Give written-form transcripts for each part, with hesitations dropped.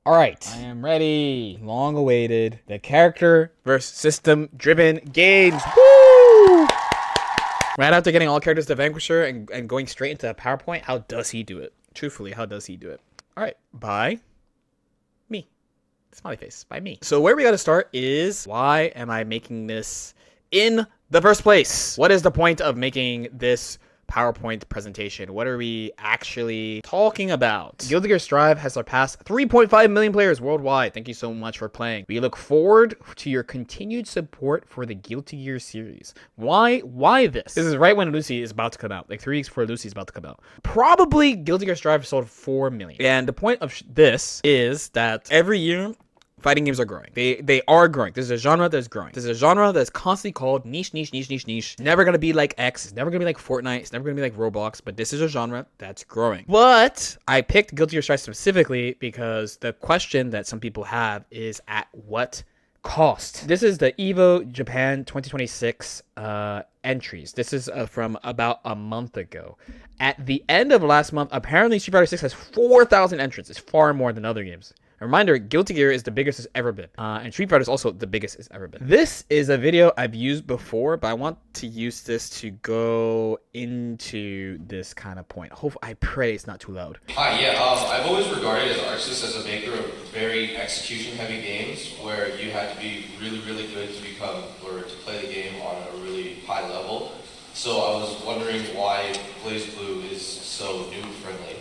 All right, I am ready. Long awaited. The character versus system driven games. Woo! Right after getting all characters to Vanquisher and going straight into a PowerPoint, how does he do it? Truthfully, how does he do it? All right, by me. Smiley face, by me. So where we got to start is, why am I making this in the first place? What is the point of making this PowerPoint presentation? What are we actually talking about? Guilty Gear Strive has surpassed 3.5 million players worldwide. Thank you so much for playing. We look forward to your continued support for the Guilty Gear series. Why this? This is right when Lucy is about to come out, like 3 weeks before Lucy is about to come out. Probably Guilty Gear Strive sold 4 million. And the point of this is that every year, fighting games are growing. They are growing. This is a genre that's growing. This is a genre that's constantly called niche. Never gonna be like X. It's never gonna be like Fortnite. It's never gonna be like Roblox. But this is a genre that's growing. But I picked Guilty Gear Strive specifically because the question that some people have is at what cost? This is the EVO Japan 2026 entries. This is from about a month ago. At the end of last month, apparently Street Fighter 6 has 4,000 entrants. It's far more than other games. A reminder, Guilty Gear is the biggest it's ever been. And Street Fighter is also the biggest it's ever been. This is a video I've used before, but I want to use this to go into this kind of point. I pray it's not too loud. Hi, yeah, I've always regarded Arxis as a maker of very execution-heavy games where you had to be really good to play the game on a really high level. So I was wondering why Blaze Blue is so new-friendly.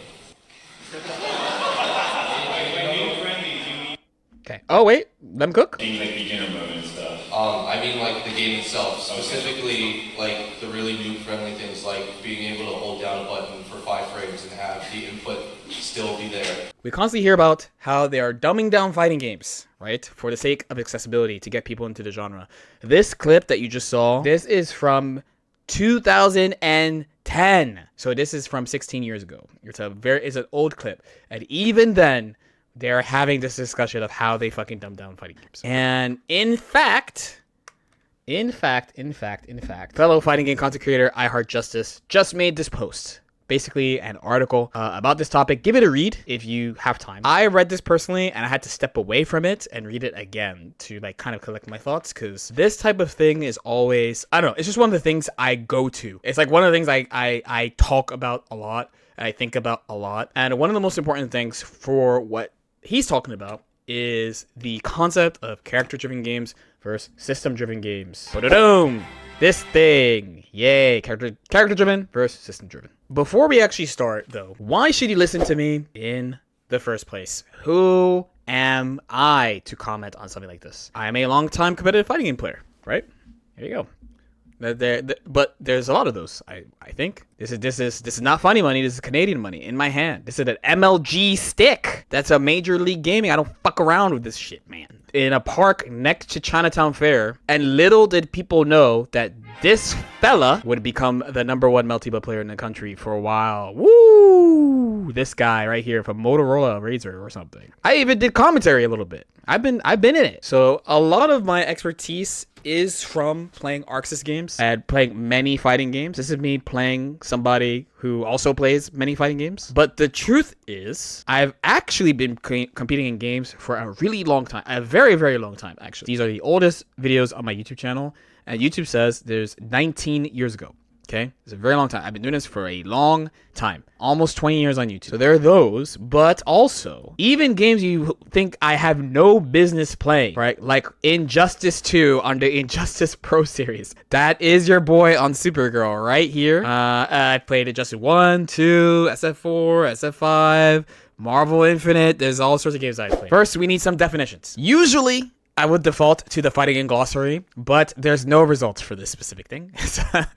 Okay. Oh wait, let him cook. Like beginner mode and stuff. I mean like the game itself, specifically like the really new friendly things like being able to hold down a button for 5 frames and have the input still be there. We constantly hear about how they are dumbing down fighting games, right? For the sake of accessibility to get people into the genre. This clip that you just saw, this is from 2010. So this is from 16 years ago. It's an old clip. And even then, they're having this discussion of how they fucking dumb down fighting games. And in fact, fellow fighting game content creator I Heart Justice just made this post. Basically an article about this topic. Give it a read if you have time. I read this personally and I had to step away from it and read it again to like kind of collect my thoughts, because this type of thing is always, I don't know, it's just one of the things I go to. It's like one of the things I talk about a lot and I think about a lot. And one of the most important things for what he's talking about is the concept of character-driven games versus system-driven games. Ba-da-doom! This thing. Yay. Character-driven versus system-driven. Before we actually start, though, why should you listen to me in the first place? Who am I to comment on something like this? I am a long-time competitive fighting game player, right? Here you go. But there's a lot of those. I think this is not funny money. This is Canadian money in my hand. This is an MLG stick. That's a Major League Gaming. I don't fuck around with this shit, man. In a park next to Chinatown Fair, and little did people know that this fella would become the #1 multi-ball player in the country for a while. Woo! This guy right here from Motorola Razr or something. I even did commentary a little bit. I've been in it. So a lot of my expertise is from playing Arxis games and playing many fighting games. This is me playing somebody who also plays many fighting games. But the truth is, I've actually been competing in games for a really long time. A very long time, actually. These are the oldest videos on my YouTube channel. And YouTube says there's 19 years ago. Okay, it's a very long time. I've been doing this for a long time, almost 20 years on YouTube. So there are those, but also even games you think I have no business playing, right? Like Injustice 2 on the Injustice Pro series. That is your boy on Supergirl right here. I played Injustice 1, 2, SF4, SF5, Marvel Infinite. There's all sorts of games I play. First, we need some definitions. Usually, I would default to the fighting game glossary, but there's no results for this specific thing.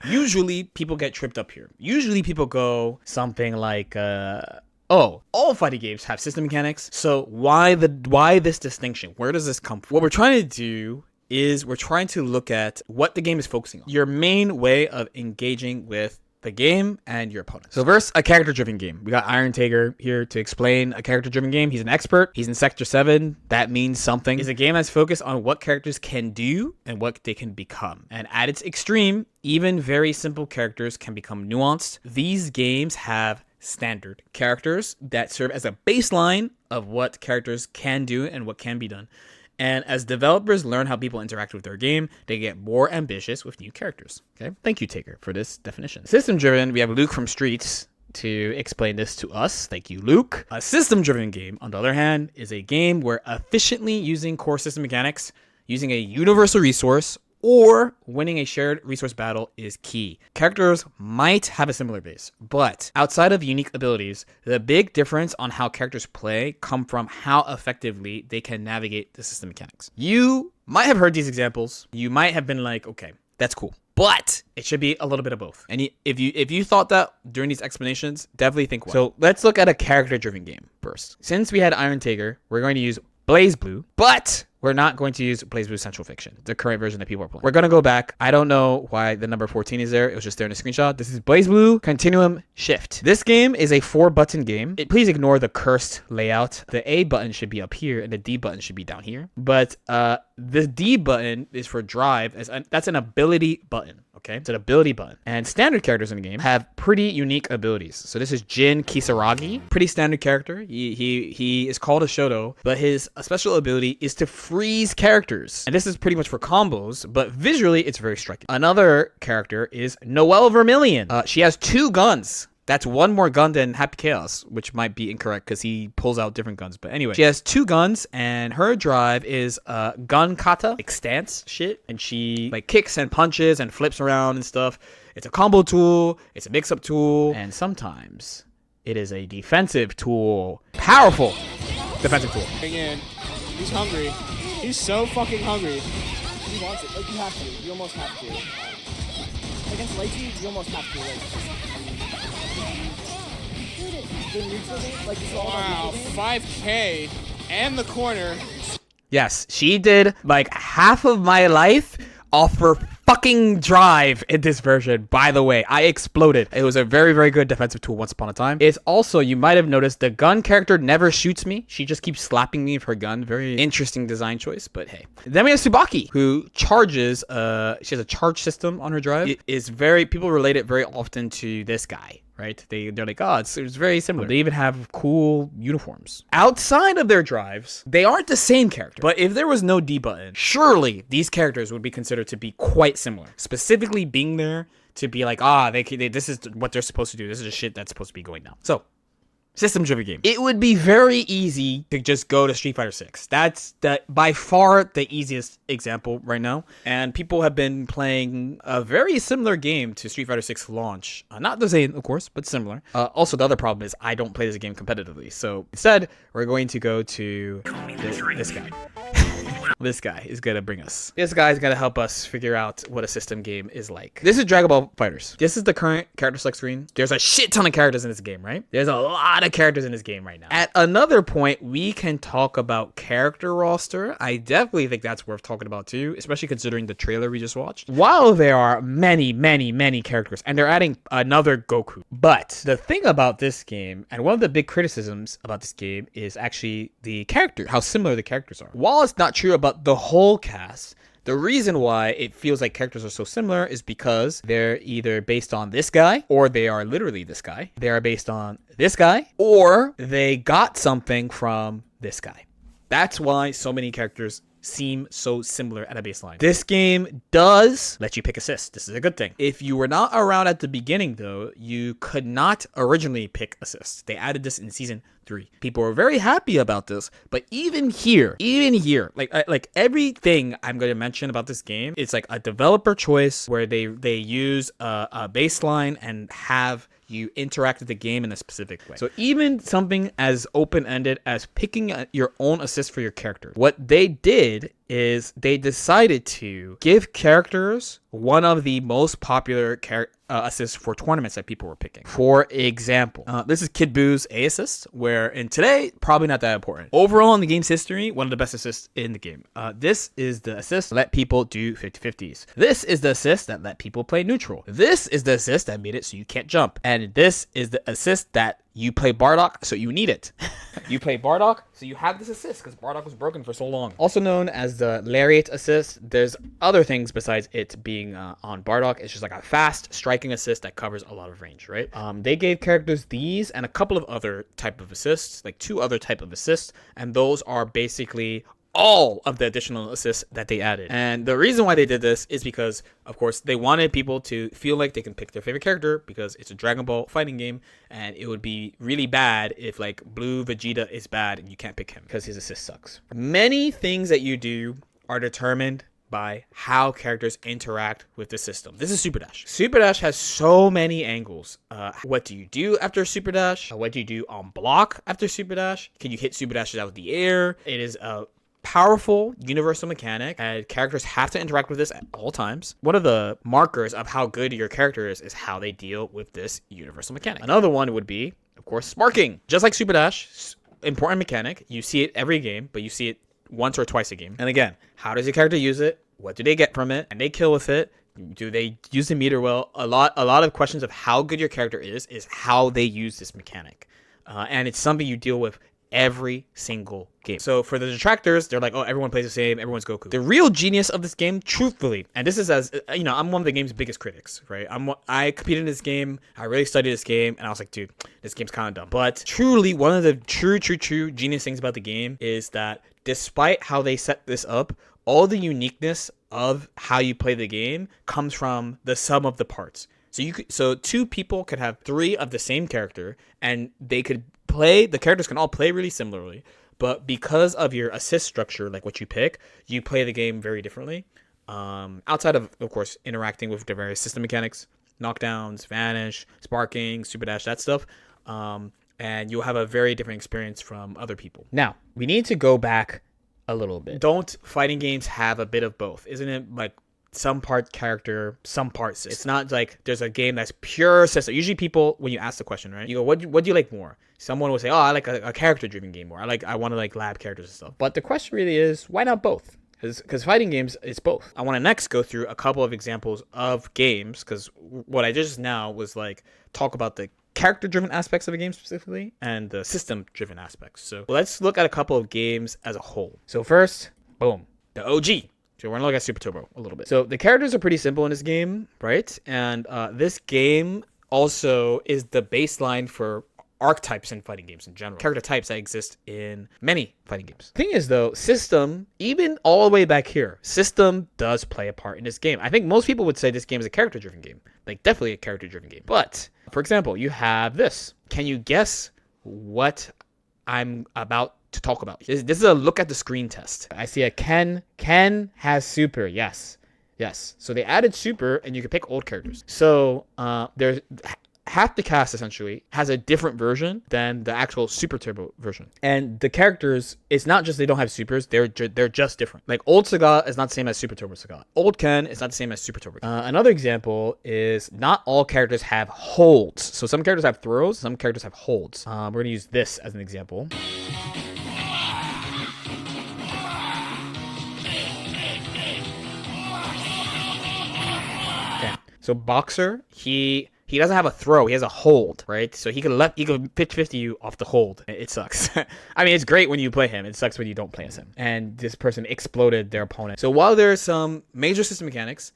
Usually, people get tripped up here. Usually, people go something like, oh, all fighting games have system mechanics, so why this distinction? Where does this come from? What we're trying to do is we're trying to look at what the game is focusing on. Your main way of engaging with the game and your opponent. So versus a character-driven game. We got Iron Tager here to explain a character-driven game. He's an expert. He's in Sector 7. That means something. It's a game that's focused on what characters can do and what they can become. And at its extreme, even very simple characters can become nuanced. These games have standard characters that serve as a baseline of what characters can do and what can be done. And as developers learn how people interact with their game, they get more ambitious with new characters. Okay, thank you, Taker, for this definition. System-driven, we have Luke from Streets to explain this to us. Thank you, Luke. A system-driven game, on the other hand, is a game where efficiently using core system mechanics, using a universal resource, or winning a shared resource battle is key. Characters might have a similar base, but outside of unique abilities, the big difference on how characters play come from how effectively they can navigate the system mechanics. You might have heard these examples. You might have been like, okay, that's cool, but it should be a little bit of both. And if you thought that during these explanations, definitely think why. So let's look at a character-driven game first. Since we had Iron Taker, we're going to use Blaze Blue, but we're not going to use Blaze Blue Central Fiction, the current version that people are playing. We're going to go back. I don't know why the number 14 is there. It was just there in the screenshot. This is Blaze Blue Continuum Shift. This game is a 4-button game. Please ignore the cursed layout. The A button should be up here and the D button should be down here. But the D button is for drive. That's an ability button. Okay, it's an ability button. And standard characters in the game have pretty unique abilities. So this is Jin Kisaragi, pretty standard character. He is called a Shoto, but his special ability is to freeze characters. And this is pretty much for combos, but visually it's very striking. Another character is Noelle Vermilion. She has 2 guns. That's one more gun than Happy Chaos, which might be incorrect because he pulls out different guns. But anyway, she has 2 guns, and her drive is gun kata, like stance shit. And she like kicks and punches and flips around and stuff. It's a combo tool. It's a mix-up tool. And sometimes it is a defensive tool. Powerful defensive tool. Again, he's hungry. He's so fucking hungry. He wants it. Like, you have to. You almost have to. Against Leichy, you almost have to. Wow, 5K and the corner. Yes, she did like half of my life off her fucking drive in this version. By the way, I exploded. It was a very, very good defensive tool once upon a time. It's also, you might have noticed, the gun character never shoots me. She just keeps slapping me with her gun. Very interesting design choice, but hey. Then we have Tsubaki, who charges, she has a charge system on her drive. It is very, people relate it very often to this guy. Right? They're like, oh, it's very similar. They even have cool uniforms. Outside of their drives, they aren't the same character. But if there was no D button, surely these characters would be considered to be quite similar. Specifically being there to be like, this is what they're supposed to do. This is the shit that's supposed to be going down. So, system-driven game. It would be very easy to just go to Street Fighter 6. That's by far the easiest example right now. And people have been playing a very similar game to Street Fighter 6 launch. Not the same, of course, but similar. Also, the other problem is I don't play this game competitively. So instead, we're going to go to this guy. This guy is gonna bring us. This guy is gonna help us figure out what a system game is like. This is Dragon Ball FighterZ. This is the current character select screen. There's a shit ton of characters in this game, right? There's a lot of characters in this game right now. At another point, we can talk about character roster. I definitely think that's worth talking about too, especially considering the trailer we just watched. While there are many, many, many characters, and they're adding another Goku. But the thing about this game, and one of the big criticisms about this game, is actually the character, how similar the characters are. While it's not true about the whole cast, the reason why it feels like characters are so similar is because they're either based on this guy, or they are literally this guy. They are based on this guy, or they got something from this guy. That's why so many characters seem so similar at a baseline. This game does let you pick assists. This is a good thing. If you were not around at the beginning, though, you could not originally pick assists. They added this in season 3. People were very happy about this, but even here, like everything I'm going to mention about this game, it's like a developer choice where they use a baseline and have you interact with the game in a specific way. So even something as open-ended as picking your own assist for your character, what they did is they decided to give characters one of the most popular assists for tournaments that people were picking. For example, this is Kid Boo's A assist, where in today, probably not that important. Overall in the game's history, one of the best assists in the game. This is the assist that let people do 50-50s. This is the assist that let people play neutral. This is the assist that made it so you can't jump. And this is the assist that You play Bardock, so you need it. You play Bardock, so you have this assist because Bardock was broken for so long. Also known as the Lariat assist, there's other things besides it being on Bardock. It's just like a fast striking assist that covers a lot of range, right? They gave characters these and a couple of other type of assists, like 2 other type of assists, and those are basically all of the additional assists that they added. And the reason why they did this is because, of course, they wanted people to feel like they can pick their favorite character because it's a Dragon Ball fighting game, and it would be really bad if like Blue Vegeta is bad and you can't pick him because his assist sucks. Many things that you do are determined by how characters interact with the system. This is Super Dash. Super Dash has so many angles. What do you do after Super Dash? What do you do on block after Super Dash? Can you hit Super Dashes out of the air? It is a powerful universal mechanic, and characters have to interact with this at all times. One of the markers of how good your character is how they deal with this universal mechanic. Another one would be, of course, sparking. Just like Super Dash, important mechanic. You see it every game, but you see it once or twice a game. And again, how does your character use it? What do they get from it? And they kill with it? Do they use the meter well? A lot of questions of how good your character is how they use this mechanic. And it's something you deal with every single game. So for the detractors, they're like, oh, everyone plays the same, everyone's Goku. The real genius of this game, truthfully, and this is as, you know, I'm one of the game's biggest critics, right? I competed in this game, I really studied this game, and I was like, dude, this game's kind of dumb. But truly, one of the true genius things about the game is that despite how they set this up, all the uniqueness of how you play the game comes from the sum of the parts. So 2 people could have 3 of the same character, and they could play, the characters can all play really similarly, but because of your assist structure, like what you pick, you play the game very differently. Outside of course, interacting with the various system mechanics, knockdowns, vanish, sparking, super dash, that stuff. And you'll have a very different experience from other people. Now, we need to go back a little bit. Don't fighting games have a bit of both? Isn't it like some part character, some part system? It's not like there's a game that's pure system. Usually people, when you ask the question, right, you go, what do you like more? Someone will say, oh, I like a character-driven game more. I want to like lab characters and stuff. But the question really is, why not both? Because fighting games, it's both. I want to next go through a couple of examples of games, because what I just now was like talk about the character-driven aspects of a game specifically and the system-driven aspects. So let's look at a couple of games as a whole. So first, boom, the OG. So we're going to look at Super Turbo a little bit. So the characters are pretty simple in this game, right? And this game also is the baseline for archetypes in fighting games in general. Character types that exist in many fighting games. The thing is though, system, even all the way back here, system does play a part in this game. I think most people would say this game is a character-driven game. Like definitely a character-driven game. But, for example, you have this. Can you guess what I'm about to talk about? This is a look at the screen test. I see a Ken. Ken has super, yes. So they added super and you can pick old characters. So there's half the cast essentially has a different version than the actual Super Turbo version. And the characters, it's not just they don't have supers, they're just different. Like old Sagat is not the same as Super Turbo Sagat. Old Ken is not the same as Super Turbo. Another example is not all characters have holds. So some characters have throws, some characters have holds. We're going to use this as an example. Okay. So Boxer, he doesn't have a throw. He has a hold, right? So he can 50 you off the hold. It sucks. I mean, it's great when you play him. It sucks when you don't play as him. And this person exploded their opponent. So while there are some major system mechanics,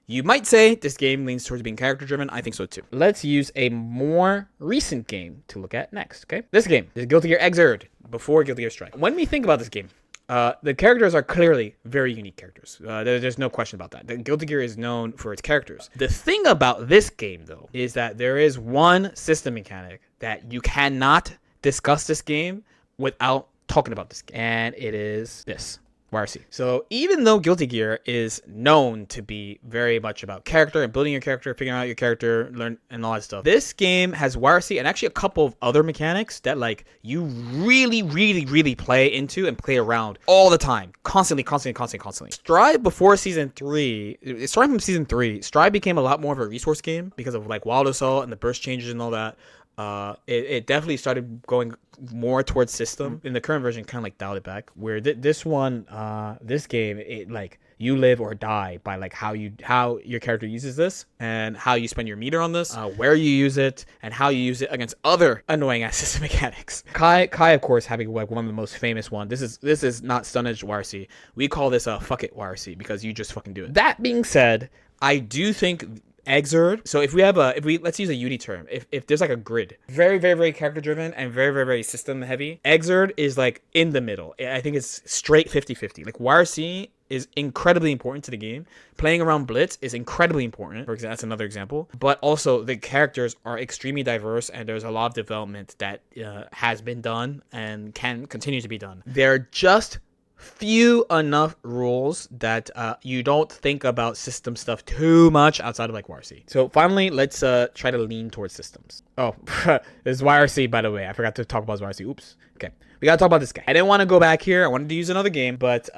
you might say this game leans towards being character-driven. I think so too. Let's use a more recent game to look at next, okay? This game is Guilty Gear Xrd, before Guilty Gear Strive. When we think about this game, the characters are clearly very unique characters. There's no question about that. The Guilty Gear is known for its characters. The thing about this game, though, is that there is one system mechanic that you cannot discuss this game without talking about this game. And it is this. YRC. So even though Guilty Gear is known to be very much about character and building your character, figuring out your character, learn and all that stuff, this game has YRC and actually a couple of other mechanics that like you really play into and play around all the time, constantly. Strive before season 3, starting from season 3, Strive became a lot more of a resource game because of like Wild Assault and the burst changes and all that. It definitely started going more towards system. In the current version, kind of like dialed it back. Where this game, it like you live or die by like how your character uses this and how you spend your meter on this, where you use it, and how you use it against other annoying ass system mechanics. Kai, of course, having like one of the most famous one. This is not Stunnage YRC. We call this a fuck it YRC because you just fucking do it. That being said, I do think Exerd. So if we let's use a uni term. If there's like a grid, very, very, very character driven and very, very, very system heavy, Exerd is like in the middle. I think it's straight 50-50. Like YRC is incredibly important to the game. Playing around Blitz is incredibly important. For example, that's another example. But also the characters are extremely diverse and there's a lot of development that has been done and can continue to be done. They're just few enough rules that you don't think about system stuff too much outside of like YRC. So finally, let's try to lean towards systems. Oh, this is YRC, by the way. I forgot to talk about YRC. Oops. Okay. We gotta talk about this guy. I didn't want to go back here. I wanted to use another game, but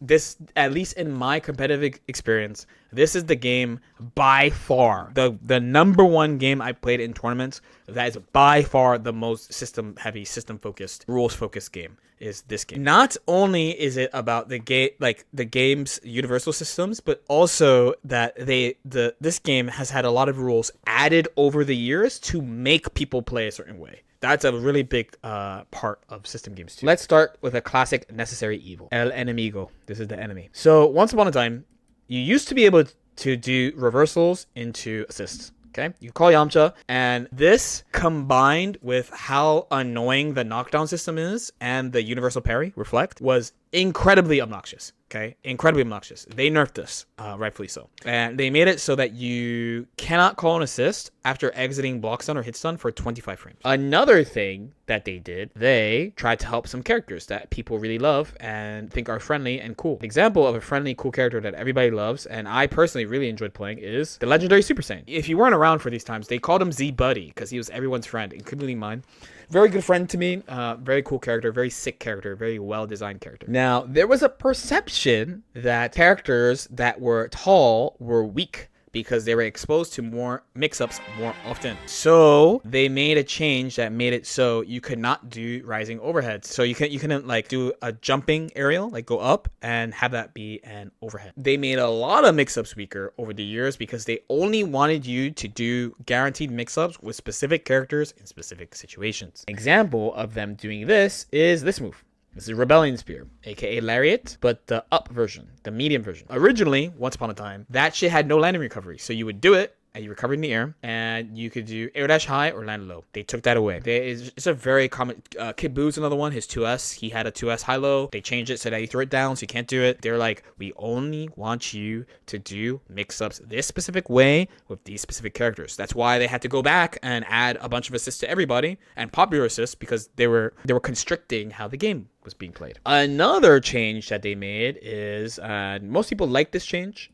this, at least in my competitive experience, this is the game by far the number one game I played in tournaments. That is by far the most system heavy, system focused, rules focused game. Is this game. Not only is it about the game, like the game's universal systems, but also that this game has had a lot of rules added over the years to make people play a certain way. That's a really big part of system games too. Let's start with a classic necessary evil. El enemigo. This is the enemy. So once upon a time, you used to be able to do reversals into assists. Okay, you call Yamcha, and this combined with how annoying the knockdown system is and the universal parry reflect was incredibly obnoxious. Okay, incredibly obnoxious. They nerfed this, rightfully so. And they made it so that you cannot call an assist after exiting block stun or hit stun for 25 frames. Another thing that they did, they tried to help some characters that people really love and think are friendly and cool. An example of a friendly, cool character that everybody loves, and I personally really enjoyed playing, is the legendary Super Saiyan. If you weren't around for these times, they called him Z Buddy because he was everyone's friend, including mine. Very good friend to me. Very cool character. Very sick character. Very well-designed character. Now, there was a perception that characters that were tall were weak because they were exposed to more mix-ups more often. So they made a change that made it so you could not do rising overheads. So you couldn't like do a jumping aerial, like go up and have that be an overhead. They made a lot of mix-ups weaker over the years because they only wanted you to do guaranteed mix-ups with specific characters in specific situations. An example of them doing this is this move. This is Rebellion Spear, aka Lariat, but the up version, the medium version. Originally, once upon a time, that shit had no landing recovery. So you would do it, and you recover in the air, and you could do air dash high or land low. They took that away. It's a very common. Kid Boo's another one. His 2S, he had a 2S high low. They changed it so that you throw it down, so you can't do it. They're like, we only want you to do mix-ups this specific way with these specific characters. That's why they had to go back and add a bunch of assists to everybody and popular assists because they were constricting how the game was being played. Another change that they made is, most people like this change.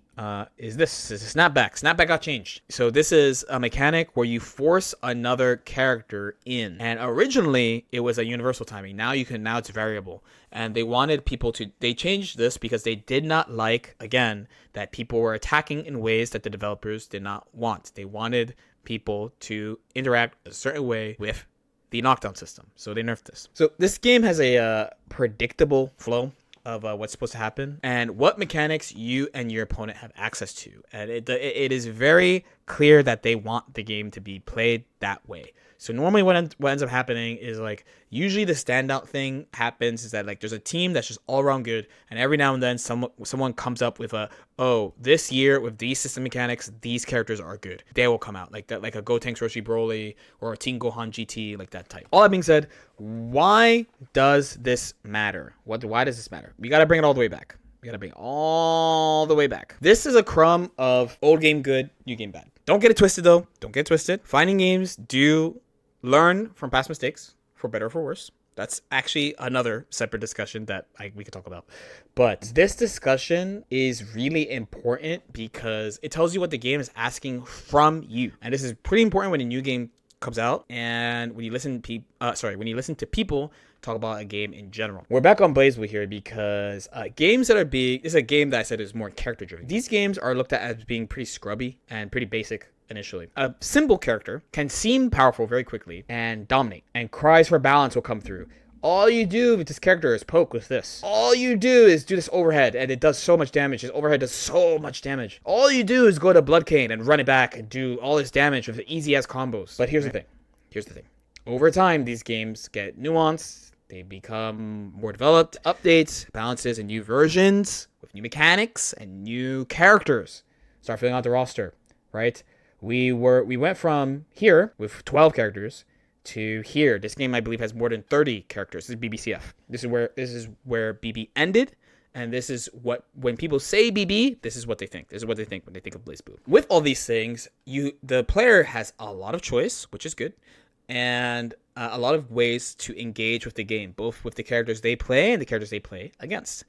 Is a snapback. Snapback got changed. So this is a mechanic where you force another character in. And originally it was a universal timing. Now it's variable. And they changed this because they did not like, again, that people were attacking in ways that the developers did not want. They wanted people to interact a certain way with the knockdown system. So they nerfed this. So this game has a predictable flow of what's supposed to happen and what mechanics you and your opponent have access to. And it is very clear that they want the game to be played that way. So normally what ends up happening is like, usually the standout thing happens is that like there's a team that's just all around good, and every now and then someone comes up with this year with these system mechanics, these characters are good. They will come out like that, like a Gotenks Roshi Broly or a Team Gohan GT, like that type. All that being said, why does this matter? Why does this matter? We got to bring it all the way back. This is a crumb of old game good, new game bad. Don't get it twisted though. Don't get it twisted. Finding games do learn from past mistakes, for better or for worse. That's actually another separate discussion that we could talk about. But this discussion is really important because it tells you what the game is asking from you. And this is pretty important when a new game comes out and when you listen to people talk about a game in general. We're back on BlazBlue here because games that are being... This is a game that I said is more character-driven. These games are looked at as being pretty scrubby and pretty basic initially. A simple character can seem powerful very quickly and dominate, and cries for balance will come through. All you do with this character is poke with this. All you do is do this overhead, and it does so much damage. This overhead does so much damage. All you do is go to Bloodcane and run it back and do all this damage with easy-ass combos. But here's the thing. Here's the thing. Over time, these games get nuanced. They become more developed, updates, balances, and new versions with new mechanics and new characters. Start filling out the roster, right? We went from here with 12 characters to here. This game, I believe, has more than 30 characters. This is BBCF. This is where BB ended, and this is what, when people say BB, this is what they think. This is what they think when they think of BlazBlue. With all these things, the player has a lot of choice, which is good, and a lot of ways to engage with the game, both with the characters they play and the characters they play against.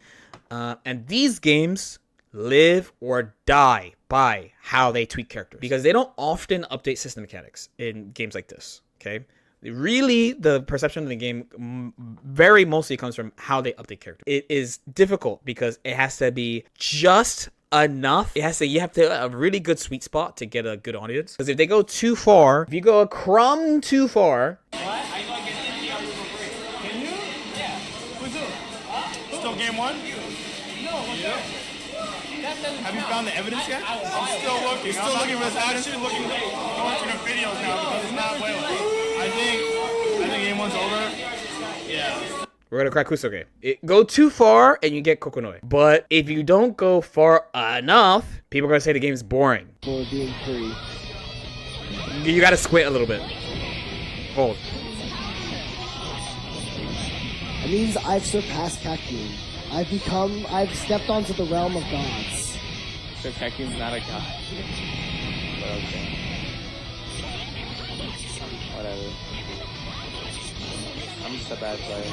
And these games live or die by how they tweak characters, because they don't often update system mechanics in games like this. Okay. Really, the perception of the game very mostly comes from how they update characters. It is difficult because it has to be just enough. You have to have a really good sweet spot to get a good audience. Because if they go too far, if you go a crumb too far... What? I know I get anything out of it for free. Can you? Yeah. Who's who? Still game one? No, what's that? Have you found the evidence yet? I'm still looking. You're still looking for this evidence? I'm looking the videos now because it's not playable. I think game one's over. Yeah. We're gonna crack Kusoge. Go too far and you get Kokonoi. But if you don't go far enough, people are gonna say the game's boring. For being free. You gotta squint a little bit. Hold. It means I've surpassed Kakun. I've stepped onto the realm of gods. So Kakun's not a god. But okay. Whatever. I'm just a bad player.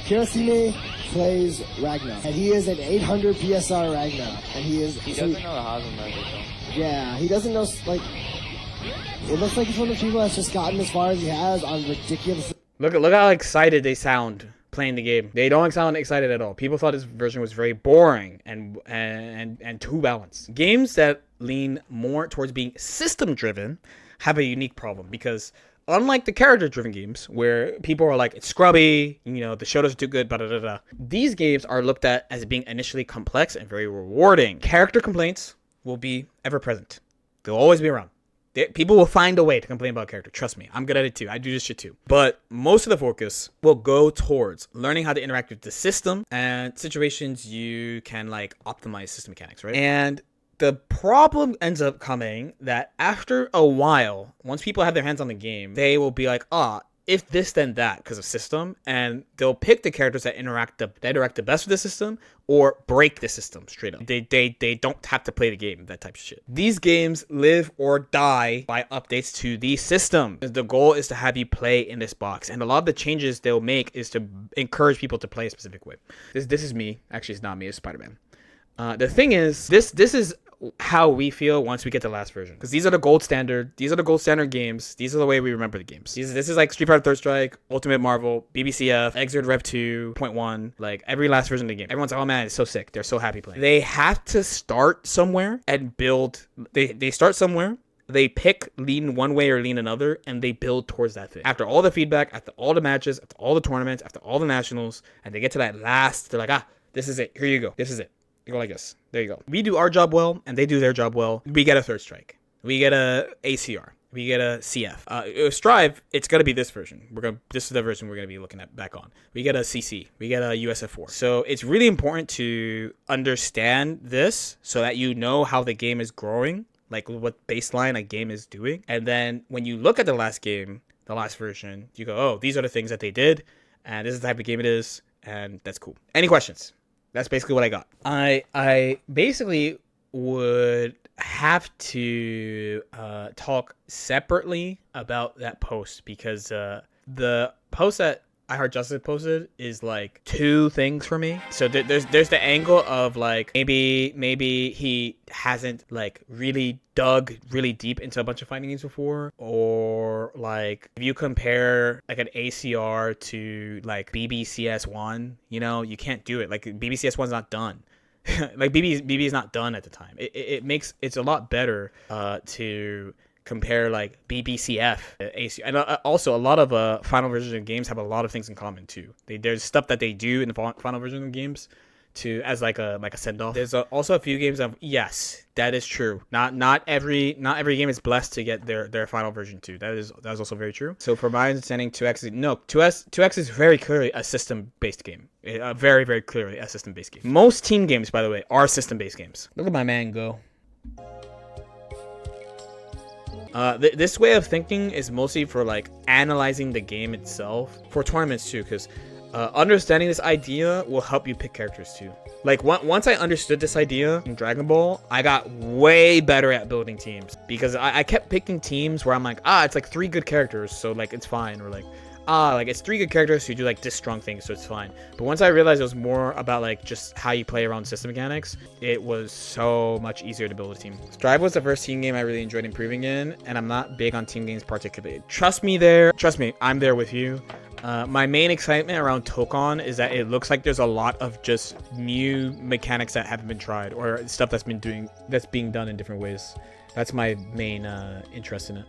Kirasime plays Ragnar, and he is an 800 PSR Ragnar, and he doesn't know the Hasenberg though. Yeah, he doesn't know, like, it looks like he's one of the people that's just gotten as far as he has on ridiculous... Look how excited they sound playing the game. They don't sound excited at all. People thought this version was very boring and too balanced. Games that lean more towards being system-driven have a unique problem, because unlike the character-driven games, where people are like, it's scrubby, the show doesn't do good, blah. These games are looked at as being initially complex and very rewarding. Character complaints will be ever present. They'll always be around. People will find a way to complain about character. Trust me, I'm good at it too. I do this shit too. But most of the focus will go towards learning how to interact with the system and situations you can optimize system mechanics, right? And the problem ends up coming that after a while, once people have their hands on the game, they will be like, if this then that, because of system, and they'll pick the characters that interact the best with the system or break the system straight up. They don't have to play the game, that type of shit. These games live or die by updates to the system. The goal is to have you play in this box, and a lot of the changes they'll make is to encourage people to play a specific way. This is me. Actually, it's not me. It's Spider-Man. The thing is, this is how we feel once we get the last version, because these are the gold standard. These are the gold standard games. These are the way we remember the games. This is like Street Fighter Third Strike, Ultimate Marvel, BBCF, Exert Rev 2.1, like every last version of the game. Everyone's like, oh man, it's so sick. They're so happy playing. They have to start somewhere and build. They start somewhere. They pick lean one way or lean another, and they build towards that thing. After all the feedback, after all the matches, after all the tournaments, after all the nationals, and they get to that last, they're like, this is it. Here you go. This is it. You go like this. There you go. We do our job well, and they do their job well. We get a Third Strike. We get a ACR. We get a CF. Strive, it's going to be this version. This is the version we're going to be looking at back on. We get a CC. We get a USF4. So it's really important to understand this so that you know how the game is growing, like what baseline a game is doing. And then when you look at the last game, the last version, you go, oh, these are the things that they did, and this is the type of game it is, and that's cool. Any questions? That's basically what I got. I basically would have to talk separately about that post, because the post that I Heart Justice posted is like two things for me. So there's the angle of like maybe he hasn't like really dug really deep into a bunch of fighting games before, or like if you compare like an ACR to like BBCS1, you know, you can't do it. Like BBCS1's not done. Like BB is not done at the time. It's a lot better to compare like BBCF, AC, and also a lot of final versions of games have a lot of things in common too. There's stuff that they do in the final version of games to as like a send off. There's also a few games of yes, that is true. Not every game is blessed to get their final version too. That is also very true. So for my understanding, 2X is very clearly a system based game. Very very clearly a system based game. Most team games, by the way, are system based games. Look at my man go. This way of thinking is mostly for like analyzing the game itself for tournaments too, because understanding this idea will help you pick characters too. Like once I understood this idea in Dragon Ball, I got way better at building teams, because I kept picking teams where I'm like, it's like 3 good characters, so like it's fine, or like like it's 3 good characters who do like this strong thing, so it's fine. But once I realized it was more about like just how you play around system mechanics, it was so much easier to build a team. Strive was the first team game I really enjoyed improving in, and I'm not big on team games particularly. Trust me, I'm there with you. My main excitement around Tokon is that it looks like there's a lot of just new mechanics that haven't been tried, or stuff that's being done in different ways. That's my main interest in it.